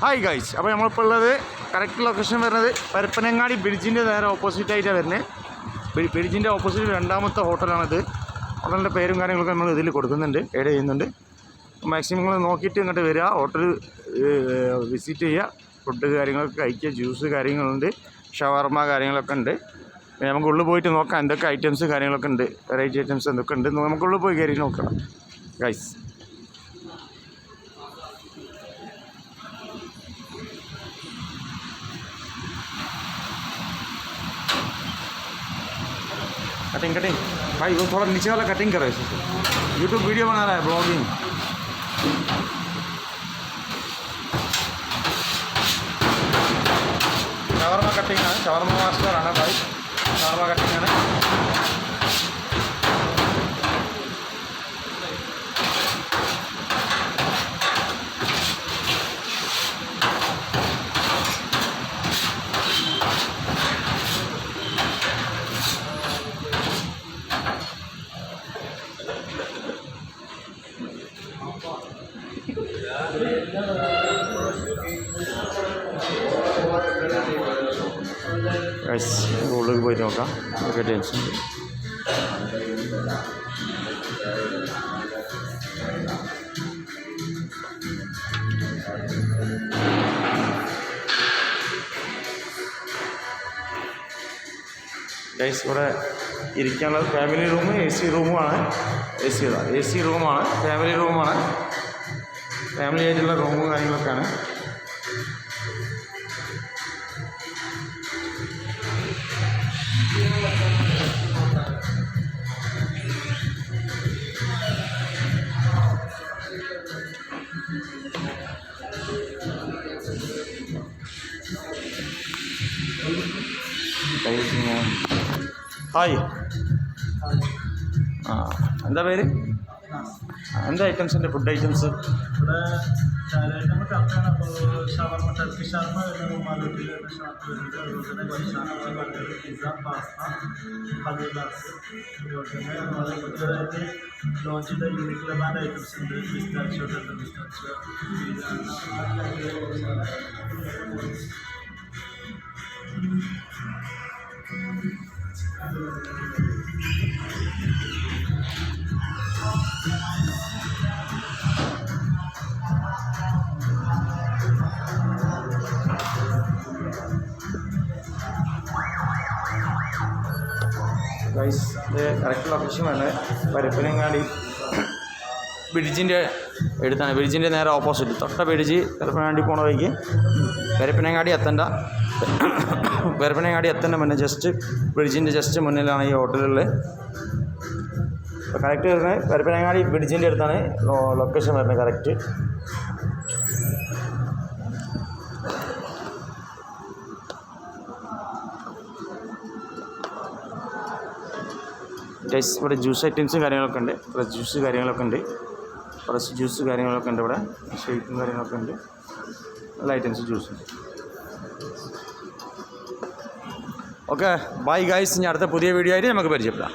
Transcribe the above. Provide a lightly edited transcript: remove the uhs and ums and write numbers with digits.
Hi guys, അപ്പോൾ നമ്മളിപ്പോൾ ഉള്ളത് കറക്റ്റ് ലൊക്കേഷൻ വരുന്നത് പരപ്പനങ്ങാടി ബ്രിഡ്ജിൻ്റെ നേരെ ഓപ്പോസിറ്റായിട്ടാണ് വരുന്നത്. ബ്രിഡ്ജിൻ്റെ ഓപ്പോസിറ്റ് രണ്ടാമത്തെ ഹോട്ടലാണിത്. ഹോട്ടലിൻ്റെ പേരും കാര്യങ്ങളൊക്കെ നമ്മൾ ഇതിൽ കൊടുക്കുന്നുണ്ട്, ആഡ് ചെയ്യുന്നുണ്ട്. മാക്സിമം നിങ്ങൾ നോക്കിയിട്ട് ഇങ്ങോട്ട് വരിക, ഹോട്ടൽ വിസിറ്റ് ചെയ്യുക, ഫുഡ് കാര്യങ്ങളൊക്കെ കഴിക്കുക, ജ്യൂസ് കാര്യങ്ങളുണ്ട്, ഷവർമ കാര്യങ്ങളൊക്കെ ഉണ്ട്. പിന്നെ നമുക്ക് ഉള്ളിൽ പോയിട്ട് നോക്കാം എന്തൊക്കെ ഐറ്റംസ് കാര്യങ്ങളൊക്കെ ഉണ്ട്, വെറൈറ്റി ഐറ്റംസ് എന്തൊക്കെ ഉണ്ട് നമുക്കുള്ളിൽ പോയി കയറി നോക്കണം ഗൈസ്. कटिंग भाई वो थोड़ा नीचे वाला कटिंग करो इसे, यूट्यूब वीडियो बना रहा है, ब्लॉगिंग। शवर्मा कटिंग है, शवर्मा मास्टर है भाई, शवर्मा कटिंग है। ഉള്ളിൽ പോയി നോക്കാം, ഒക്കെ ടെൻഷൻ. ഗൈസ് ഇവിടെ ഇരിക്കാനുള്ള ഫാമിലി റൂം, എ സി റൂമാണ്, എ സി റൂമാണ്, ഫാമിലി റൂമാണ്, ഫാമിലി ആയിട്ടുള്ള റൂമും കാര്യങ്ങളൊക്കെയാണ്. ഹായ്, ആ എന്താ പേര്, എന്താ ഐറ്റംസ് ഉണ്ട്, ഫുഡ് ഐറ്റംസ്? ഇവിടെ കറക്റ്റാണ്. അപ്പോൾ ഷവർമ, ടർക്കി ഷവർമ വരുന്നത് മാലൂട്ടിയിലുള്ള ഷവർമ വരുന്നത്, അതുപോലെ തന്നെ ബർഷാന, ബർഗർ, പിസ്സ, പാസ്ത, ഹൽവാസ്, അതുപോലെ തന്നെ വളരെ പുതിയതായിട്ട് ലോഞ്ച് ചെയ്ത യൂണിക് ലബാൻ്റെ ഐറ്റംസ് ഉണ്ട്. പിസ്താച്ചോ, ഡബിൾ പിസ്താച്ചോ, ഗൈസ് ഇത് കറക്റ്റ് ലൊക്കേഷൻ ആണ് പരപ്പനങ്ങാടി ബ്രിഡ്ജിൻ്റെ അടുത്താണ്. ബ്രിഡ്ജിൻ്റെ നേരെ ഓപ്പോസിറ്റ് തൊട്ട ബ്രിഡ്ജ് പരപ്പനങ്ങാടി പോണ വഴിക്ക് പരപ്പനങ്ങാടി എത്തേണ്ട മുന്നേ ജസ്റ്റ് ബ്രിഡ്ജിൻ്റെ ജസ്റ്റ് മുന്നിലാണ് ഈ ഹോട്ടലുള്ളത്. അപ്പോൾ കറക്റ്റ് വരുന്നത് പരപ്പനങ്ങാടി ബ്രിഡ്ജിൻ്റെ അടുത്താണ് ലൊക്കേഷൻ വരുന്നത് കറക്റ്റ്. ഗൈസ് ഇവിടെ ജ്യൂസ് ഐറ്റംസും കാര്യങ്ങളൊക്കെ ഉണ്ട്, ഫ്രഷ് ജ്യൂസ് കാര്യങ്ങളൊക്കെ ഉണ്ട്, ഇവിടെ ഷേക്കും കാര്യങ്ങളൊക്കെ ഉണ്ട്, നല്ല ഐറ്റംസ് ജ്യൂസ് ഉണ്ട്. ഓക്കെ ബൈ ഗൈസ്, ഇനി അടുത്ത പുതിയ വീഡിയോ ആയിട്ട് നമുക്ക് പരിചയപ്പെടാം.